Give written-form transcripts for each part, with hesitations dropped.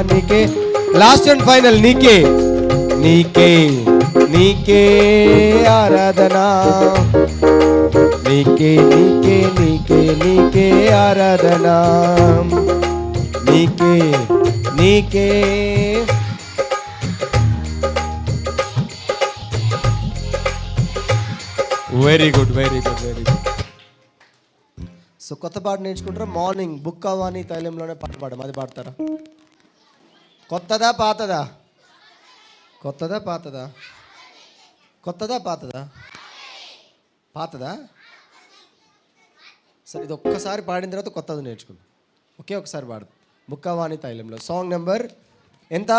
నీకే last and final నీకే నీకే నీకే ఆరాధన నీకే నీకే నీకే నీకే ఆరాధన నీకే నీకే very good very good very good. So కొత్త పాట నేర్చుకుంటారా? మార్నింగ్ బుక్ అవ్వని తైలంలోనే పాట పాడడం, అది పాడతారా? కొత్తదా పాతదా? కొత్తదా పాతదా? కొత్తదా పాతదా? పాతదా? సరే, ఇది ఒక్కసారి పాడిన తర్వాత కొత్తది నేర్చుకుందాం. ఒకే ఒకసారి పాడదు. బుక్ అవ్వని తైలంలో సాంగ్ నెంబర్ ఎంత?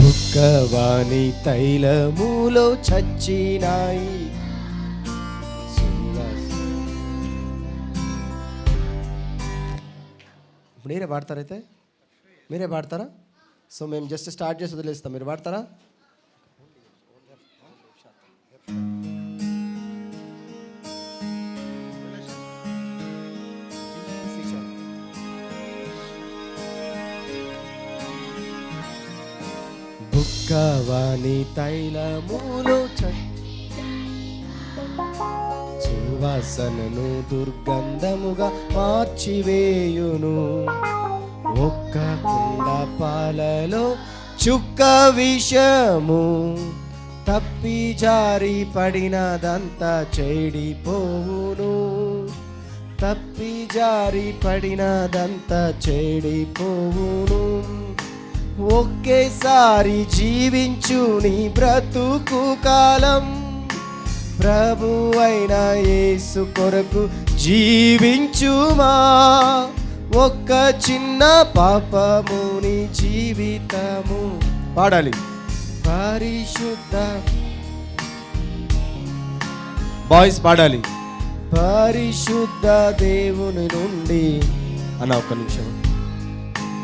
బుక్కవాని తైలములో చచ్చినాయి. మీరే పాడతారైతే? మీరే పాడతారా? సో మేము జస్ట్ స్టార్ట్ చేసి వదిలేస్తాం, మీరు పాడతారా? బుక్కవాని తైలములో సువాసనను దుర్గంధముగా మార్చివేయును. ఒక్క కుండ పాలలో చుక్క విషము తప్పి జారి పడినదంతా చెడిపోవును. తప్పి జారి పడినదంతా చెడిపోవును. ఒకేసారి జీవించు నీ బ్రతుకు కాలం, ప్రభువైన యేసు కొరకు జీవించుమా. ఒక్క చిన్న పాపముని జీవితము పాడాలి. పరిశుద్ధ బాయ్స్ పాడాలి. పరిశుద్ధ దేవుని నుండి అన్న ఒక్క నిమిషం.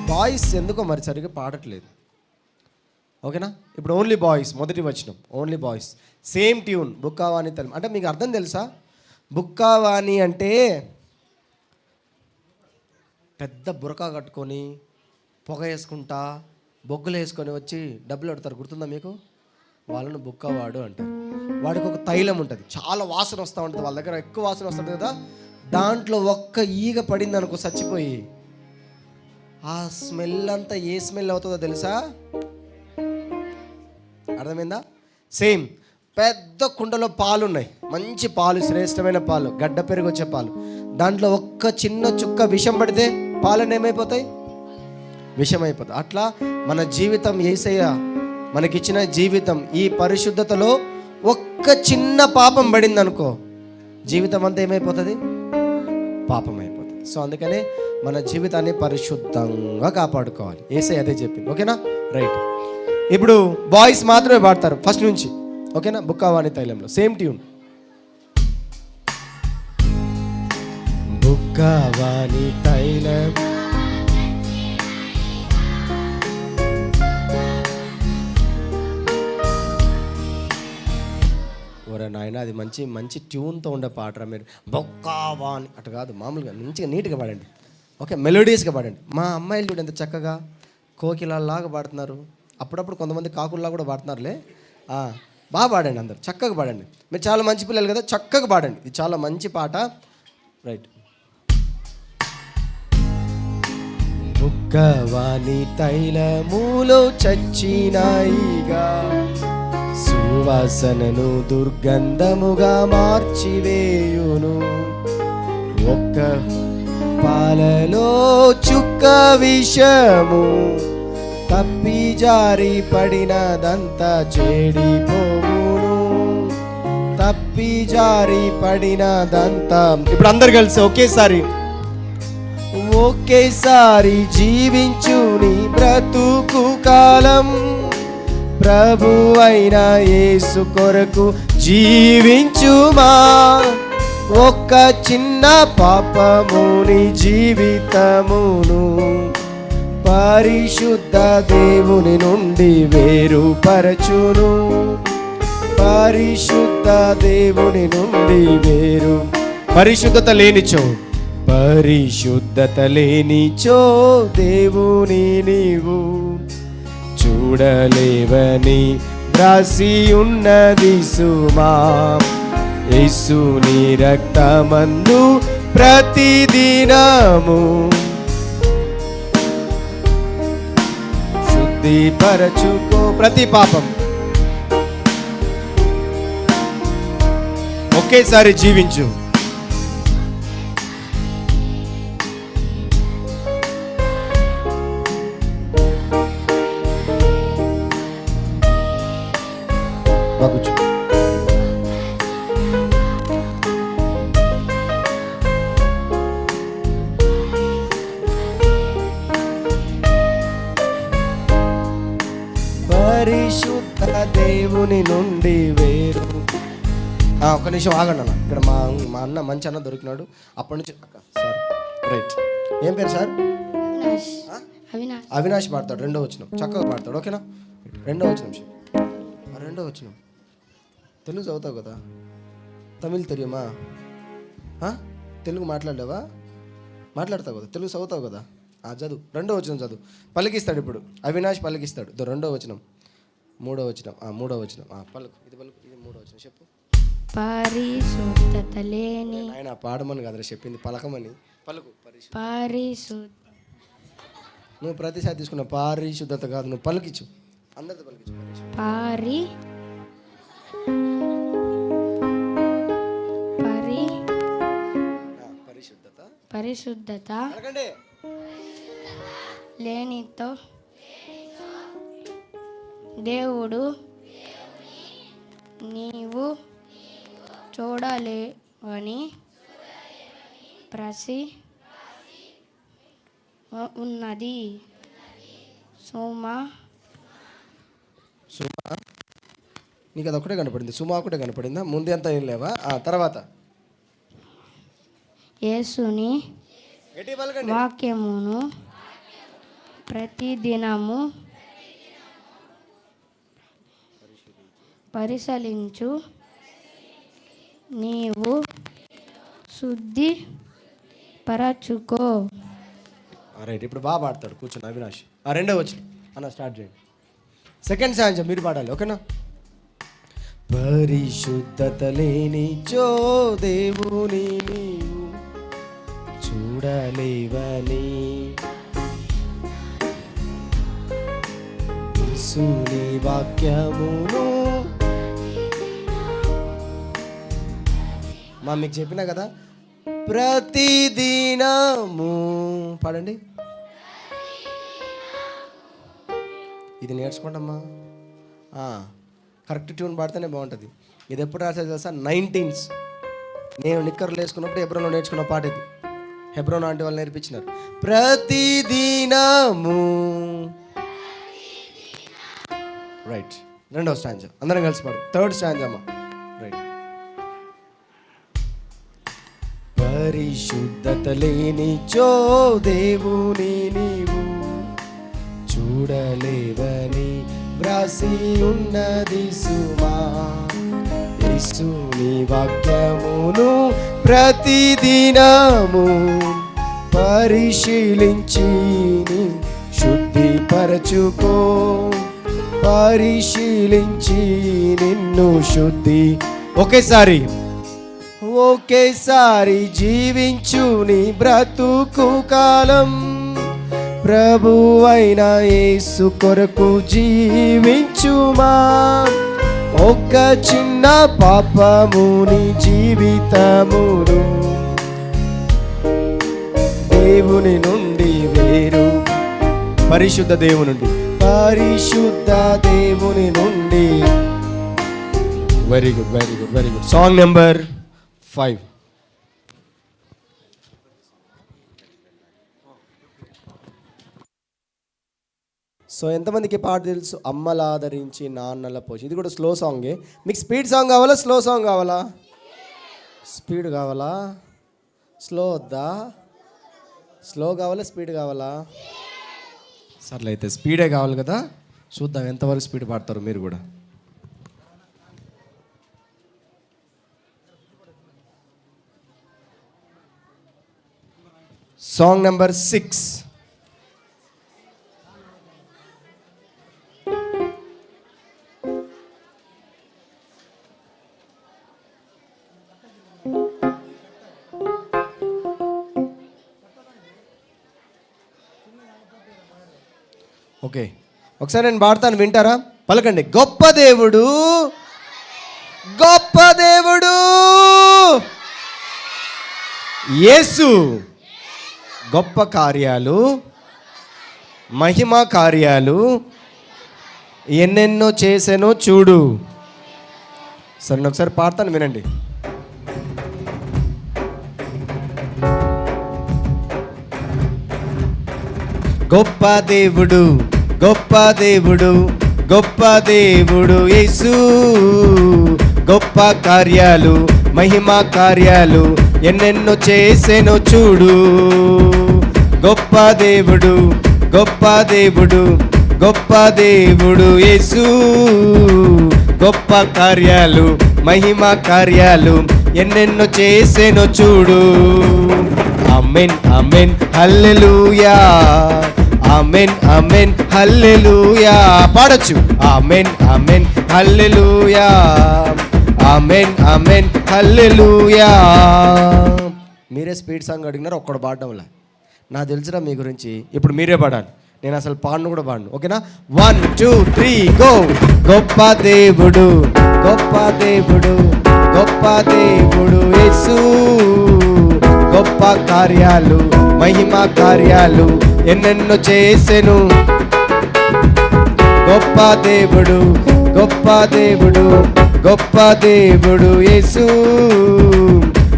బాయ్స్ ఎందుకో మరి సరిగ్గా పాడట్లేదు, ఓకేనా? ఇప్పుడు ఓన్లీ బాయ్స్, మొదటి వచనం ఓన్లీ బాయ్స్, సేమ్ ట్యూన్. బుక్కావాణి తల్లి అంటే మీకు అర్థం తెలుసా? బుక్కావాణి అంటే పెద్ద బురకా కట్టుకొని పొగ వేసుకుంటా బొగ్గులు వేసుకొని వచ్చి డబ్బులు అడతారు, గుర్తుందా మీకు? వాళ్ళను బుక్కవాడు అంటారు. వాడికి ఒక తైలం ఉంటుంది, చాలా వాసన వస్తూ ఉంటుంది, వాళ్ళ దగ్గర ఎక్కువ వాసన వస్తుంది కదా. దాంట్లో ఒక్క ఈగ పడింది అనుకో చచ్చిపోయి, ఆ స్మెల్ అంతా ఏ స్మెల్ అవుతుందో తెలుసా? అర్థమైందా? సేమ్ పెద్ద కుండలో పాలు ఉన్నాయి, మంచి పాలు, శ్రేష్టమైన పాలు, గడ్డ పెరుగు వచ్చే పాలు. దాంట్లో ఒక్క చిన్న చుక్క విషం పడితే పాలన ఏమైపోతాయి? విషం అయిపోతాయి. అట్లా మన జీవితం, యేసయ్య మనకిచ్చిన జీవితం, ఈ పరిశుద్ధతలో ఒక్క చిన్న పాపం పడింది అనుకో, జీవితం అంతా ఏమైపోతుంది? పాపం అయిపోతుంది. సో అందుకనే మన జీవితాన్ని పరిశుద్ధంగా కాపాడుకోవాలి. యేసయ్య అదే చెప్పింది, ఓకేనా? రైట్. ఇప్పుడు బాయ్స్ మాత్రమే పాడతారు ఫస్ట్ నుంచి, ఓకేనా? బుక్కావాణి తైలంలో సేమ్ ట్యూన్. బుక్కావాణి తైలం ఒరే నాయన, అది మంచి మంచి ట్యూన్తో ఉండే పాటరా. మీరు బొక్కావాణి అటు కాదు, మామూలుగా మంచిగా నీట్గా పాడండి, ఓకే? మెలోడియస్గా పాడండి. మా అమ్మాయిలు చూడండి ఎంత చక్కగా కోకిలలాగా పాడుతున్నారు. అప్పుడప్పుడు కొంతమంది కాకుల్లా కూడా పాడుతున్నారులే. బాగా పాడండి, అందరు చక్కగా పాడండి. మీరు చాలా మంచి పిల్లలు కదా, చక్కగా పాడండి. ఇది చాలా మంచి పాట, రైట్? బుక్కవాణి తైలములో చచ్చినాయిగా, సువాసనను దుర్గంధముగా మార్చివేయును. ఒక్క పాలలో చుక్క విషము తప్పి జారి పడినదంతా చెడిపోవును. తప్పి జారి పడినదంతా. ఇప్పుడు అందరు కలిసి ఒకేసారి జీవించు నీ బ్రతుకు కాలం, ప్రభు అయిన యేసు కొరకు జీవించుమా. ఒక్క చిన్న పాపముని జీవితమును పరిశుద్ధ దేవుని నుండి వేరుపరచును. పరిశుద్ధ దేవుని నుండి వేరు. పరిశుద్ధత లేనిచో, పరిశుద్ధత లేనిచో దేవుని నీవు చూడలేవని వ్రాసి ఉన్నది సుమా. యేసుని రక్తమందు ప్రతిదినము శుద్ధిపరచుకో. ప్రతి పాపం ఒకేసారి జీవించు. బాగుచు పరిశుద్ధ దేవుని నుండి వేరు. ఒక నిమిషం ఆగండి అన్న. ఇక్కడ మా అన్న మంచి అన్న దొరికినాడు. అప్పటి నుంచి సార్ రైట్. ఏం పేరు సార్? అవినాష్ పాడతాడు. రెండో వచనం చక్కగా పాడతాడు. ఓకేనా? రెండో వచనం తెలుగు చదువుతావు కదా? తమిళ్ తెలియమా? తెలుగు మాట్లాడలేవా? మాట్లాడతావు కదా, తెలుగు చదువుతావు కదా? చదువు. రెండో వచనం చదువు. పలికిస్తాడు ఇప్పుడు అవినాష్, పలికిస్తాడు. రెండో వచనం, మూడో వచనం, పలుకు. ఇది పలుకు, ఇది మూడో వచనం చెప్పు. పరిశుద్ధత లేని ఆయన పాడమని కదరా చెప్పింది, పలకమని. పలుకు. నువ్వు ప్రతిసారి తీసుకున్న పారిశుద్ధత కాదు, నువ్వు పలికిచ్చు. అందరితో పలికిచ్చు. పరిశుద్ధత లేనితో దేవుడు నీవు చూడలేవని ప్రసి ఉన్నది సుమా. నీకు అది ఒకటే కనపడింది, సుమా ఒకటే కనపడిందా? ముందు అంతా ఏం లేవా? తర్వాత యేసుని వాక్యమును ప్రతిదినము పరిశీలించు, నీవు శుద్ధి పరచుకో. రైట్. ఇప్పుడు బాగా పాడతాడు, కూర్చొని అవినాష్. రెండో వచ్చిన అన్న స్టార్ట్ చేయండి. సెకండ్ సాంగ్ మీరు పాడాలి, ఓకేనా? పరిశుద్ధత లేనిచో దేవుని నీవు చూడలేవని యేసుని వాక్యమును. మీకు చెప్పినా కదా, ప్రతిదినము పాడండి. ఇది నేర్చుకోండమ్మా. కరెక్ట్ ట్యూన్ పాడితేనే బాగుంటుంది. ఇది ఎప్పుడు రాసేది తెలుసా? 19s నేను నిక్కర్లు వేసుకున్నప్పుడు హెబ్రోన్లో నేర్చుకున్న పాట ఇది. హెబ్రోన్ అంటే వాళ్ళు నేర్పించినారు. ప్రతిదినము. రైట్. రెండవ స్టాంజా అందరం కలిసి పాడు. థర్డ్ స్టాంజా అమ్మా. రైట్. పరిశుద్ధత లేనిచో దేవుని నీవు చూడలేవని వ్రాసి ఉన్నది సుమా. యేసుని వాక్యమును ప్రతిదినము పరిశీలించి శుద్ధిపరచుకో. పరిశీలించి నిన్ను శుద్ధి. ఒకేసారి జీవించు నీ బ్రతుకు కాలం. ప్రభువైన యేసు కొరకు జీవించుమా. ఒక్క చిన్న పాపముని జీవితమును దేవుని నుండి వేరు. పరిశుద్ధ దేవుని నుండి, పరిశుద్ధ దేవుని నుండి. Very good, very good, very good. Song number 5. So ఎంతమందికి పాట తెలుసు? అమ్మలాదరించి నాన్నల పోషి. ఇది కూడా స్లో సాంగే. మీకు స్పీడ్ సాంగ్ కావాలా, స్లో సాంగ్ కావాలా? స్పీడ్ కావాలా, స్లో వద్దా? స్లో కావాలా, స్పీడ్ కావాలా? సర్లే అయితే స్పీడే కావాలి కదా. చూద్దాం ఎంతవరకు స్పీడ్ పాడతారు మీరు కూడా. Song number 6. ఓకే, ఒకసారి నేను పాడతాను, వింటారా? పలకండి. గొప్ప దేవుడు, గొప్ప దేవుడు యేసు, గొప్ప కార్యాలు, మహిమ కార్యాలు ఎన్నెన్నో చేసానో చూడు. సరే నేను ఒకసారి పాడతాను, వినండి. గొప్ప దేవుడు, గొప్ప దేవుడు, గొప్ప దేవుడు యేసు, గొప్ప కార్యాలు, మహిమ కార్యాలు ఎన్నెన్నో చేసెను చూడు. గొప్ప దేవుడు, గొప్ప దేవుడు, గొప్ప దేవుడు యేసు, గొప్ప కార్యాలు, మహిమ కార్యాలు ఎన్నెన్నో చేసెను చూడు. ఆమేన్ ఆమేన్ హల్లెలూయా, ఆమేన్ ఆమేన్ హల్లెలూయా. పాడొచ్చు. ఆమేన్ ఆమేన్ హల్లెలూయా, ఆమేన్ ఆమేన్ హల్లెలూయా. మీరే స్పీడ్ సాంగ్ అడిగినారు, ఒక్కడు పాడడంలా. నాకు తెలిసిన మీ గురించి ఇప్పుడు మీరే పాడాలి. నేను అసలు పాడను కూడా పాడను. ఓకేనా? 1 2 3 గో. గొప్ప దేవుడు, గొప్ప దేవుడు, గొప్ప దేవుడు యేసు, గొప్ప కార్యాలు, మహిమ కార్యాలు ఎన్నెన్నో చేసెను. గొప్ప దేవుడు, గొప్ప దేవుడు, గొప్ప దేవుడు యేసు,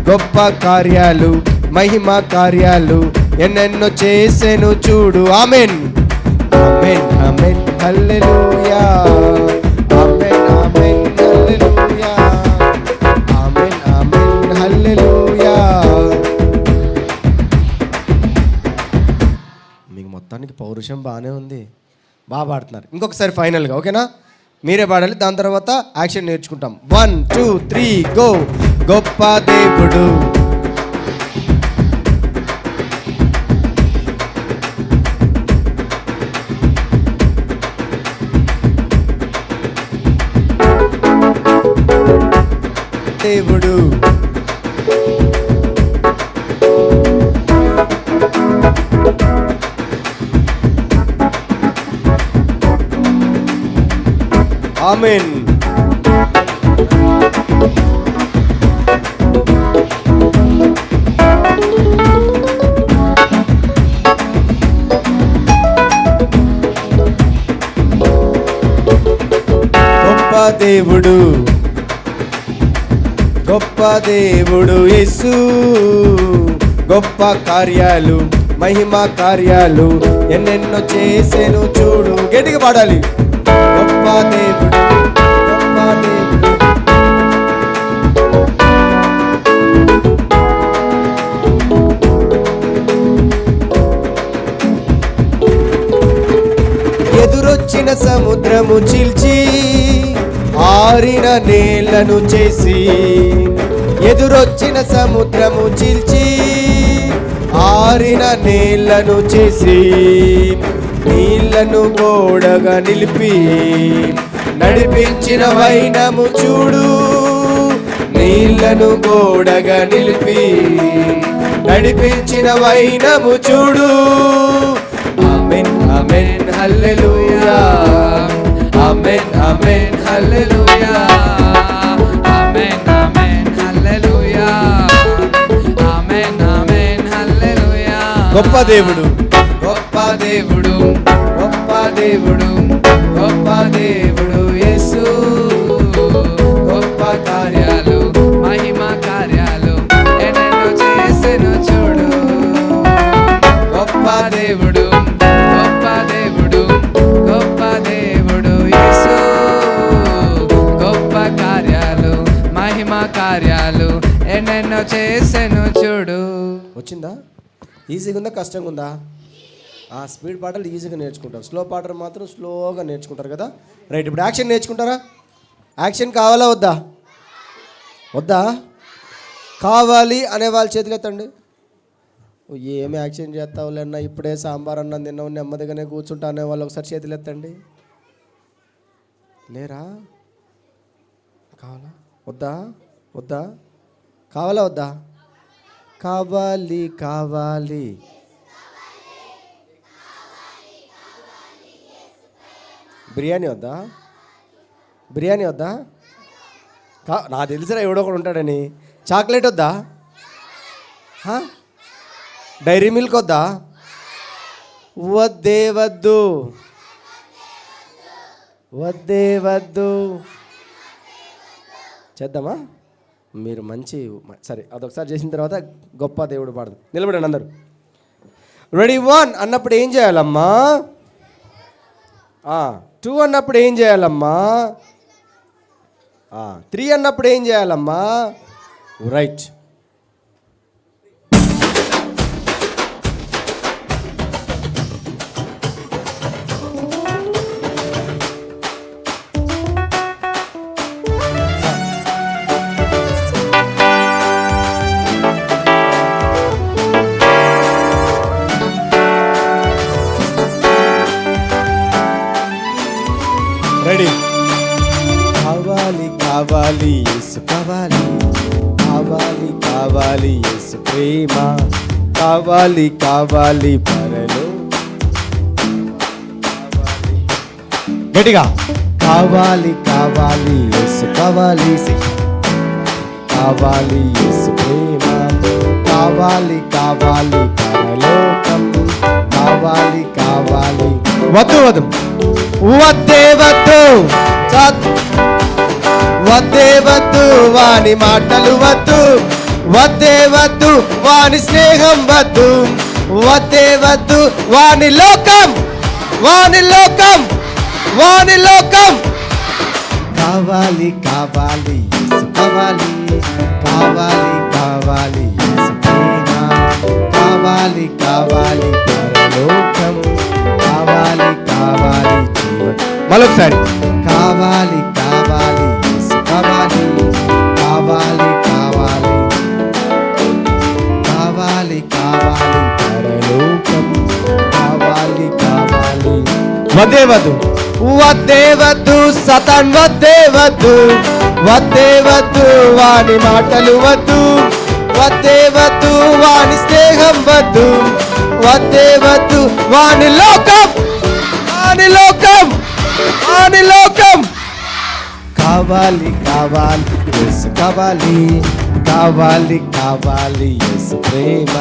గొప్ప కార్యాలు, మహిమ కార్యాలు ఎన్నెన్నో చేసెను చూడు. ఆమేన్ ఆమేన్ ఆమేన్ హల్లెలూయా, ఆమేన్ ఆమేన్ హల్లెలూయా, ఆమేన్ ఆమేన్ హల్లెలూయా. మీకు మొత్తానికి పౌరుషం బాగానే ఉంది, బాగా పాడుతున్నారు. ఇంకొకసారి ఫైనల్గా, ఓకేనా? మీరే పాడాలి, దాని తర్వాత యాక్షన్ నేర్చుకుంటాం. 1 2 3 గో. గొప్ప దేవుడు, దేవుడు, ఆమేన్. గొప్ప దేవుడు, గొప్ప దేవుడు యేసు, గొప్ప కార్యాలు, మహిమ కార్యాలు ఎన్నెన్నో చేసెను చూడు. గట్టిగా పాడాలి. గొప్ప దేవుడు, గొప్ప దేవుడు, ఎదురొచ్చిన సముద్రము చీల్చి ఆరిన నేలను చేసి, ఎదురొచ్చిన సముద్రము చీల్చి ఆరిన నేలను చేసి, నీళ్లను గోడగా నిలిపి నడిపించిన వైనము చూడు. నీళ్లను గోడగా నిలిపి నడిపించిన వైనము చూడు. ఆమేన్ ఆమేన్ హల్లెలూయా, ఆమేన్ ఆమేన్ హల్లెలూయా, ఆమేన్ ఆమేన్ హల్లెలూయా, ఆమేన్ ఆమేన్ హల్లెలూయా. గొప్ప దేవుడు, గొప్ప దేవుడు, గొప్ప దేవుడు, గొప్ప దేవుడు యేసు, గొప్ప కార్యాలు, మహిమ కార్యాలు ఎన్నెన్నో చేసెను చూడు. గొప్ప దేవుడు, గొప్ప దేవుడు, కార్యాలు ఎన్నెన్నో చేసెను చూడు. వచ్చిందా? ఈజీగా ఉందా కష్టంగా ఉందా? స్పీడ్ పాటలు ఈజీగా నేర్చుకుంటారు, స్లో పాటలు మాత్రం స్లోగా నేర్చుకుంటారు కదా. రైట్, ఇప్పుడు యాక్షన్ నేర్చుకుంటారా? యాక్షన్ కావాలా వద్దా? వద్దా? కావాలి అనే వాళ్ళు చేతులు ఎత్తండి. ఏమి యాక్షన్ చేస్తావులే అన్న, ఇప్పుడే సాంబార్ అన్నం తిన్నావు నెమ్మదిగానే కూర్చుంటా అనే వాళ్ళు ఒకసారి చేతులు ఎత్తండి. లేరా? కావాలా వద్దా? వద్దా? కావాలా వద్దా? కావాలి కావాలి. బిర్యానీ వద్దా? బిర్యానీ వద్దా? నాకు తెలిసిరా ఎవడో ఒకడు ఉంటాడని. చాక్లెట్ వద్దా? డైరీ మిల్క్ వద్దా? వద్దే వద్దు, వద్దే వద్దు. చేద్దామా? మీరు మంచి సరే, అదొకసారి చేసిన తర్వాత గొప్ప దేవుడు పాడదు. నిలబడండి అందరూ. రెడీ 1 అన్నప్పుడు ఏం చేయాలమ్మా? 2 అన్నప్పుడు ఏం చేయాలమ్మా? 3 అన్నప్పుడు ఏం చేయాలమ్మా? రైట్. రెడీ. కావాలి కావాలి యేసు కావాలి, కావాలి కావాలి యేసు ప్రేమ, కావాలి కావాలి పరలో. గట్టిగా కావాలి కావాలి యేసు కావాలి, కావాలి యేసు ప్రేమ, కావాలి కావాలి పరలోకం, కావాలి కావాలి. వద్దు వద్దు, వద్దే వద్దు, వద్దే వద్దు వాని మాటలు వద్దు, వద్దే వద్దు వాని స్నేహం వద్దు, వద్దే వద్దు వాని లోకం, వాని లోకం, వాని లోకం. కావాలి కావాలి యేసు కావాలి, కావాలి కావాలి యేసు ప్రేమ, కావాలి కావాలి పరలోకం, కావాలి కావాలి జీవనం. మరొకసారి కావాలి కావాలి యేసు కావాలి, కావాలి కావాలి, కావాలి కావాలి పరలోకం, కావాలి కావాలి. వద్దే వద్దు, వద్దే వద్దు సతాన్, వద్దే వద్దు, వద్దే వద్దు వాని మాటలు వద్దు, వద్దే వద్దు వాని స్నేహం వద్దు, వద్దే వద్దు వాని లోకం, వాని లోకం, వాని లోకం. కావాలి కావాలి యేసు కావాలి, కావాలి కావాలి యేసు ప్రేమ,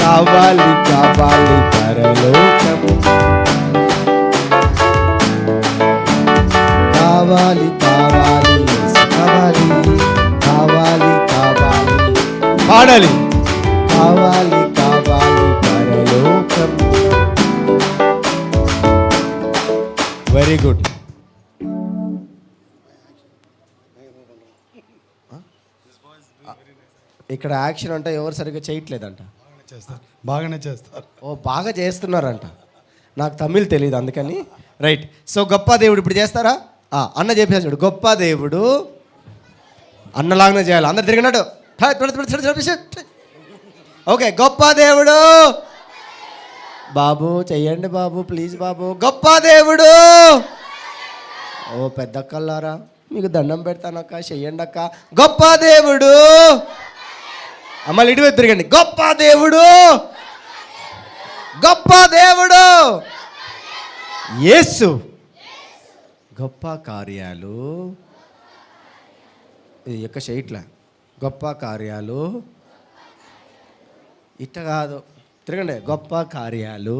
కావాలి కావాలి పరలోకం, కావాలి కావాలి యేసు కావాలి, కావాలి కావాలి. పాడాలి. కావాలి కావాలి పరలోకం. Very good. ఇక్కడ యాక్షన్ అంటే ఎవరు సరిగ్గా చేయట్లేదంట. బాగానే చేస్తారు. బాగా చేస్తున్నారంట. నాకు తమిళ్ తెలియదు అందుకని. రైట్. సో గొప్ప దేవుడు ఇప్పుడు చేస్తారా? అన్న చెప్పేసాడు గొప్ప దేవుడు అన్నలాగానే చేయాలి. అందరు తిరిగినట్టు. ఓకే, గొప్ప దేవుడు. బాబు చెయ్యండి బాబు, ప్లీజ్ బాబు. గొప్ప దేవుడు. పెద్దక్కల్లారా మీకు దండం పెడతానక్క, చెయ్యండి అక్క. గొప్ప దేవుడు. మళ్ళీ ఇటువైపు తిరగండి. గొప్ప దేవుడు, గొప్ప దేవుడు యేసు. గొప్ప కార్యాలు యొక్క చేయట్లా. గొప్ప కార్యాలు ఇట్ట కాదు, తిరగండి. గొప్ప కార్యాలు,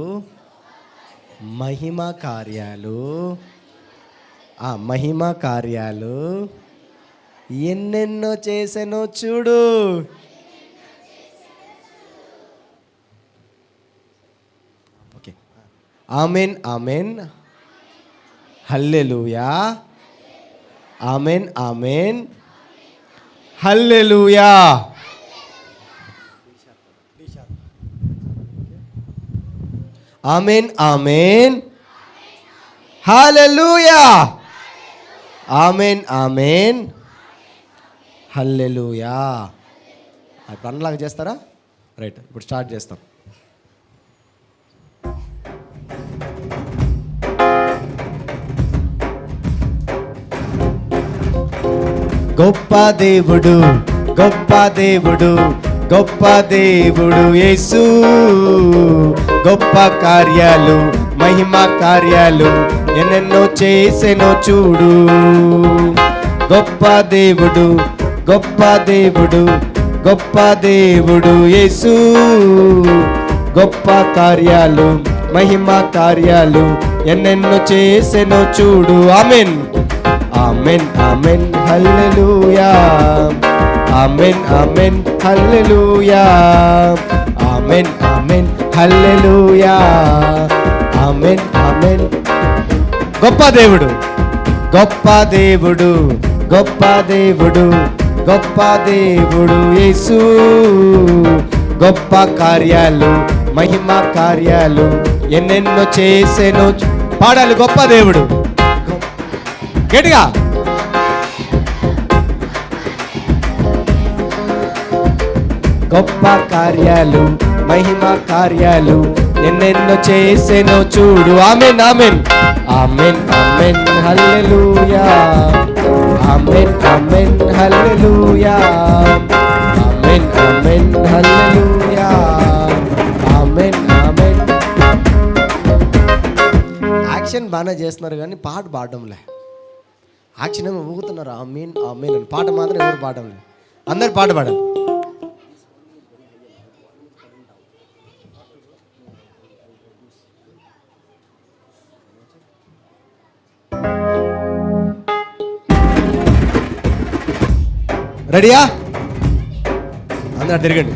మహిమ కార్యాలు, మహిమ కార్యాలు ఎన్నెన్నో చేసెనో చూడు. ఓకే, ఆమెన్ ఆమెన్, హల్లెలూయా, ఆమెన్ ఆమెన్, హల్లెలూయా. ఆమేన్ ఆమేన్. హల్లెలూయా. ఆమేన్ ఆమేన్. హల్లెలూయా. పనిలాగా చేస్తారా? రైట్, ఇప్పుడు స్టార్ట్ చేస్తాం. గొప్ప దేవుడు, గొప్ప దేవుడు, గొప్ప దేవుడు యేసు. గొప్ప కార్యాలు, మహిమ కార్యాలు ఎన్నెన్నో చేసెనో చూడు. గొప్ప దేవుడు, గొప్ప దేవుడు, గొప్ప దేవుడు యేసు. గొప్ప కార్యాలు, మహిమ కార్యాలు ఎన్నెన్నో చేసెనో చూడు. ఆమేన్ ఆమేన్ ఆమేన్. హల్లెలూయా. ఆమేన్ ఆమేన్. హల్లెలూయా. ఆమేన్ ఆమేన్. హల్లెలూయా. ఆమేన్ ఆమేన్. గొప్ప దేవుడు, గొప్ప దేవుడు, గొప్ప దేవుడు, గొప్ప దేవుడు యేసు. గొప్ప కార్యాలు, మహిమ కార్యాలు ఎన్నెన్నో చేసెనో. పాడాలి గొప్ప దేవుడు గట్టిగా. గొప్ప కార్యాలు, మహిమ కార్యాలు ఎన్నెన్నో చేసెనో చూడు. ఆమేన్ ఆమేన్. ఆమేన్ ఆమేన్. హల్లెలూయా. ఆమేన్ ఆమేన్. హల్లెలూయా. ఆమేన్ ఆమేన్. హల్లెలూయా. ఆమేన్ ఆమేన్. యాక్షన్ బాగానే చేస్తున్నారు కానీ పాట పాడడంలే. యాక్షన్ ఏమో ఊగుతున్నారు. ఆమేన్ ఆమేన్ అని. పాట మాత్రం ఎవరు పాడడం లేదు. అందరు పాట పాడాలి. రెడీయా? అందరూ తిరగండి.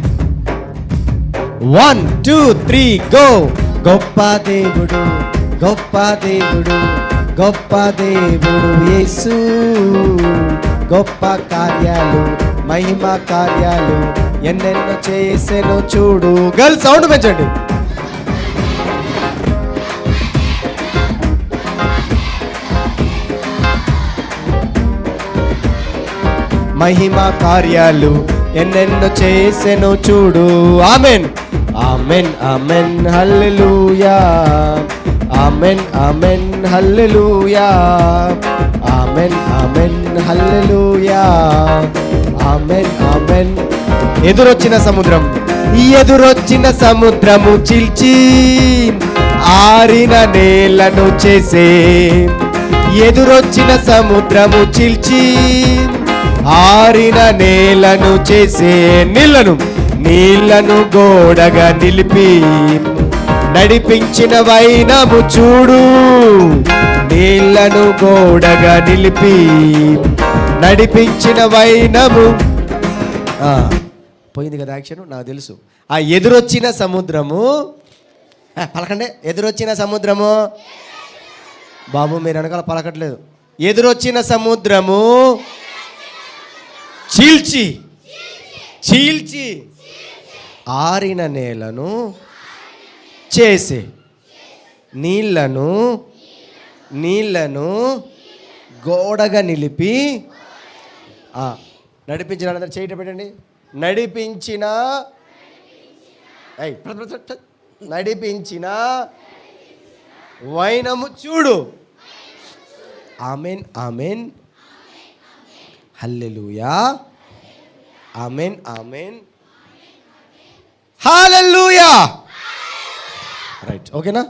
1 2 3 గో. గొప్ప దేవుడు, గొప్ప దేవుడు, గొప్ప దేవుడు యేసు. గొప్ప కార్యాలు, మహిమ కార్యాలు ఎన్నెన్నో చేసెనో చూడు. గర్ల్ సౌండ్ పెంచండి. మహిమ కార్యాలు ఎన్నెన్నో చేసెనో చూడు. ఆమేన్ ఆమేన్ ఆమేన్. హల్లెలూయా. ఆమేన్ ఆమేన్. హల్లెలూయా. ఆమేన్ ఆమేన్. హల్లెలూయా. ఆమేన్ ఆమేన్. ఎదురొచ్చిన సముద్రం, ఎదురొచ్చిన సముద్రము చీల్చి ఆరిన నేలను చేసే. ఎదురొచ్చిన సముద్రము చీల్చి ఆరిన నేలను చేసే. నీళ్లను గోడగా నిలిపి నడిపించిన వైనము చూడు. నీళ్లను గోడగా నిలిపి నడిపించిన వైనము. పోయింది కదా యాక్షన్, నాకు తెలుసు. ఆ ఎదురొచ్చిన సముద్రము, పలకండి. ఎదురొచ్చిన సముద్రము. బాబు మీరు వెనకాల పలకట్లేదు. ఎదురొచ్చిన సముద్రము చీల్చి చీల్చి ఆరిన నేలను చేసే. నీళ్లను గోడగా నిలిపి నడిపించిన. అందరూ చేయట పెట్టండి. నడిపించిన వైనము చూడు. ఆమేన్ ఆమేన్. హల్లెలూయా. ఆమేన్ ఆమేన్. హల్లెలూయా. రైట్, ఓకేనా?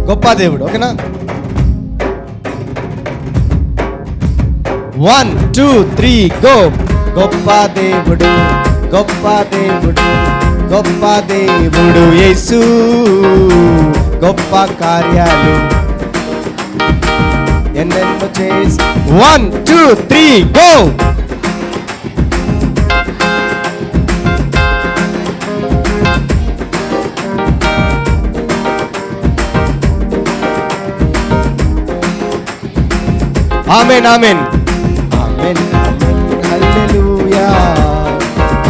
గొప్ప దేవుడు, ఓకేనా? 1 2 3 గో. గొప్ప దేవుడు, గొప్ప దేవుడు, గొప్ప దేవుడు యేసు. గొప్ప కార్యాలు ఎన్నెన్నో చేసి. 1 2 3 గో. ఆమేన్ ఆమేన్ ఆమేన్ ఆమేన్ హల్లెలూయా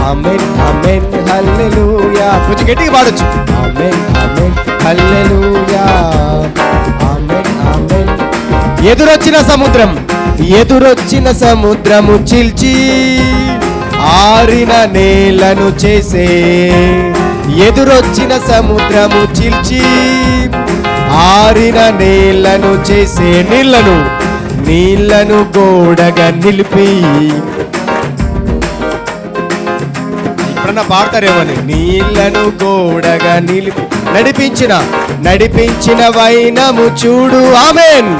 ఆమేన్ ఆమేన్ హల్లెలూయా. కొంచెం గట్టిగా పాడొచ్చు. ఆమేన్ ఆమేన్ హల్లెలూయా ఆమేన్ ఆమేన్. ఎదురొచ్చిన సముద్రము చీల్చి ఆరిన నేలను చేసే. ఎదురొచ్చిన సముద్రము చీల్చి ఆరిన నేలను చేసే. నీళ్లను గోడగా నిలిపి. ఇప్పుడన్నా పాడతారేమని. నీళ్లను గోడగా నిలిపి నడిపించిన వైనము చూడు. ఆమేన్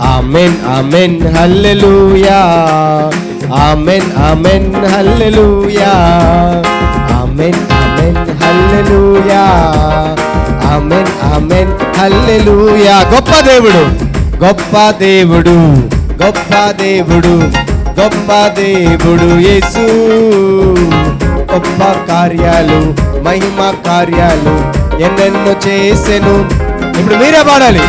ఆమేన్ ఆమేన్ హల్లెలూయా ఆమేన్ ఆమేన్ హల్లెలూయా ఆమేన్ ఆమేన్ హల్లెలూయా ఆమేన్ ఆమేన్ హల్లెలూయా. గొప్ప దేవుడు యేసు. గొప్ప కార్యాలు మహిమ కార్యాలు ఎన్నెన్నో చేసెను. ఇప్పుడు మీరే పాడాలి.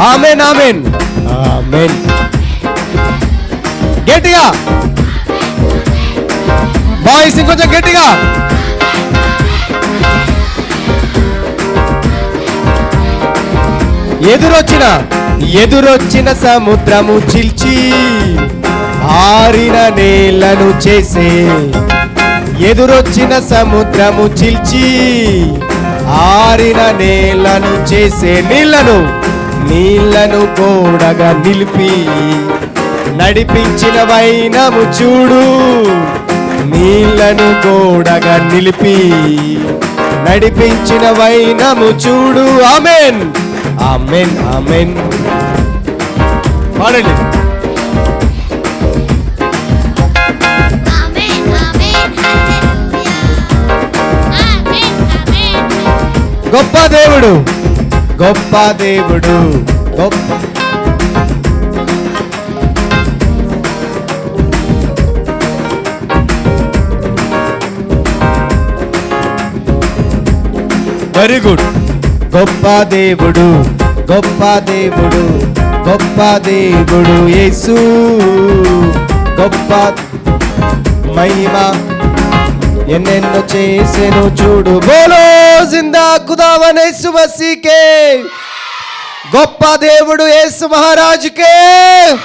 ఆమేన్ ఆమేన్ ఆమేన్. గట్టిగా బాయ్స్ ఇంకొంచెం గట్టిగా. ఎదురొచ్చిన సముద్రము చీల్చి ఆరిన నేలను చేసే. ఎదురొచ్చిన సముద్రము చీల్చి ఆరిన నేలను చేసే. నీళ్లను గోడగా నిలిపి నడిపించిన వైనము చూడు. నీళ్లను గోడగా నిలిపి నడిపించిన వైనము చూడు. ఆమేన్ ఆమేన్ ఆమేన్. పాడండి. గొప్ప దేవుడు గొప్ప. Very good. గొప్ప దేవుడు యేసు. గొప్ప మహిమ ఎన్నెన్నో చేసెను చూడు. బోలో జిందా ఖుదావన్ యేసు మసీకే. గొప్ప దేవుడు యేసు మహారాజుకే.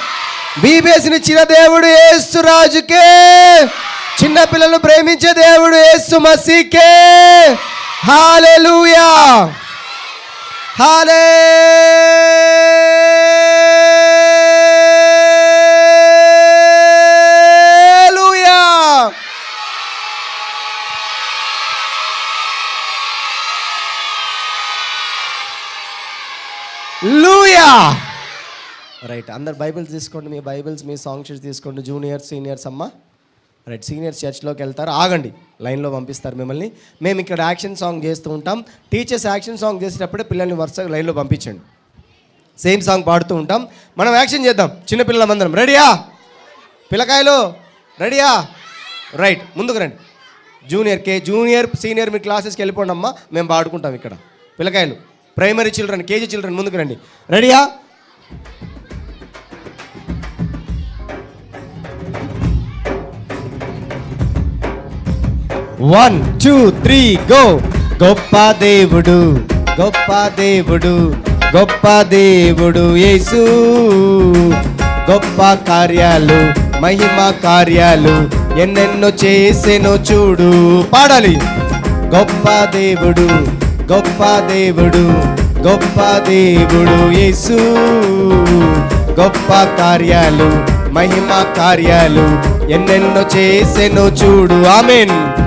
బీబీఎస్నిచ్చిన దేవుడు యేసు రాజుకే. చిన్న పిల్లలను ప్రేమించే దేవుడు యేసు మసీకే. హల్లెలూయా హల్లెలూయా. లూయా. రైట్, అందరు బైబిల్స్ తీసుకోండి. మీ బైబిల్స్ మీ సాంగ్ షీట్స్ తీసుకోండి. జూనియర్స్ సీనియర్స్ అమ్మ. రైట్, సీనియర్స్ చర్చ్లోకి వెళ్తారు. ఆగండి, లైన్లో పంపిస్తారు మిమ్మల్ని. మేము ఇక్కడ యాక్షన్ సాంగ్ చేస్తూ ఉంటాం. టీచర్స్ యాక్షన్ సాంగ్ చేసేటప్పుడే పిల్లల్ని వరుసగా లైన్లో పంపించండి. సేమ్ సాంగ్ పాడుతూ ఉంటాం. మనం యాక్షన్ చేద్దాం. చిన్నపిల్లలందరం రెడీయా? పిల్లకాయలు రెడీయా? రైట్, ముందుకు రండి. జూనియర్ సీనియర్ మీ క్లాసెస్కి వెళ్ళిపోండి అమ్మా. మేము పాడుకుంటాం ఇక్కడ. పిల్లకాయలు ప్రైమరీ చిల్డ్రన్, కేజీ చిల్డ్రన్ ముందుకు రండి. రెడీయా? One two three go. గొప్ప దేవుడు యేసు. గొప్ప కార్యాలు మహిమ కార్యాలు ఎన్నెన్నో చేసెను చూడు. పాడాలి. గొప్ప దేవుడు యేసు. గొప్ప కార్యాలు మహిమ కార్యాలు ఎన్నెన్నో చేసెను చూడు. ఆమేన్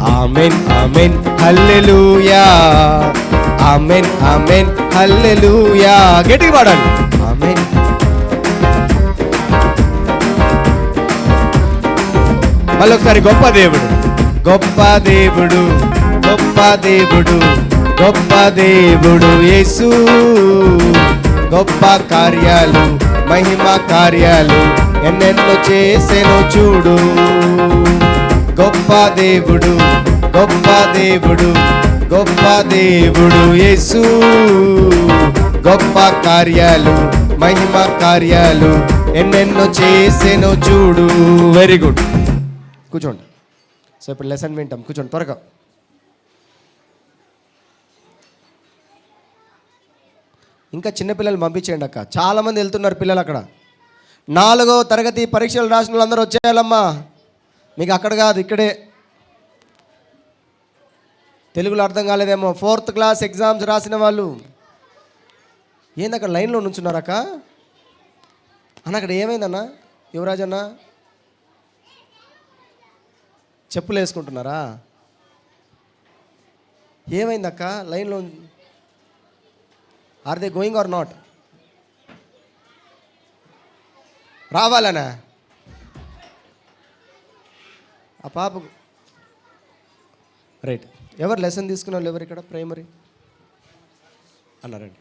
ఆమేన్ ఆమేన్ హల్లెలూయా ఆమేన్ ఆమేన్ హల్లెలూయా. గట్టిగా పాడాలి. ఆమేన్. మళ్ళీ ఒకసారి. గొప్ప దేవుడు యేసు. గొప్ప కార్యాలు మహిమ కార్యాలు ఎన్నెన్నో చేసెను చూడు. గొప్ప దేవుడు, గొప్ప దేవుడు, గొప్ప దేవుడు యేసు. గొప్ప కార్యాలు, మహిమ కార్యాలు ఎన్నెన్నో చేసెను చూడు. వెరీ గుడ్, కూర్చోండి. సో ఇప్పుడు లెసన్ వింటాం, కూర్చోండి త్వరగా. ఇంకా చిన్నపిల్లలు పంపించేయండి అక్క, చాలామంది వెళ్తున్నారు పిల్లలు అక్కడ. 4వ తరగతి పరీక్షలు రాసిన వాళ్ళందరూ వచ్చేయాలమ్మా. మీకు అక్కడ కాదు, ఇక్కడే. తెలుగులో అర్థం కాలేదేమో. 4th క్లాస్ ఎగ్జామ్స్ రాసిన వాళ్ళు ఏంది అక్కడ లైన్లో నుంచున్నారక్క? అన్న అక్కడ ఏమైందన్నా? యువరాజ్ అన్న చెప్పులు వేసుకుంటున్నారా? ఏమైందక్క లైన్లో? Are they going or not? రావాలనా ఆ పాపకు? రైట్. ఎవరు లెసన్ తీసుకున్న వాళ్ళు ఎవరు ఇక్కడ? ప్రైమరీ అన్నారండి.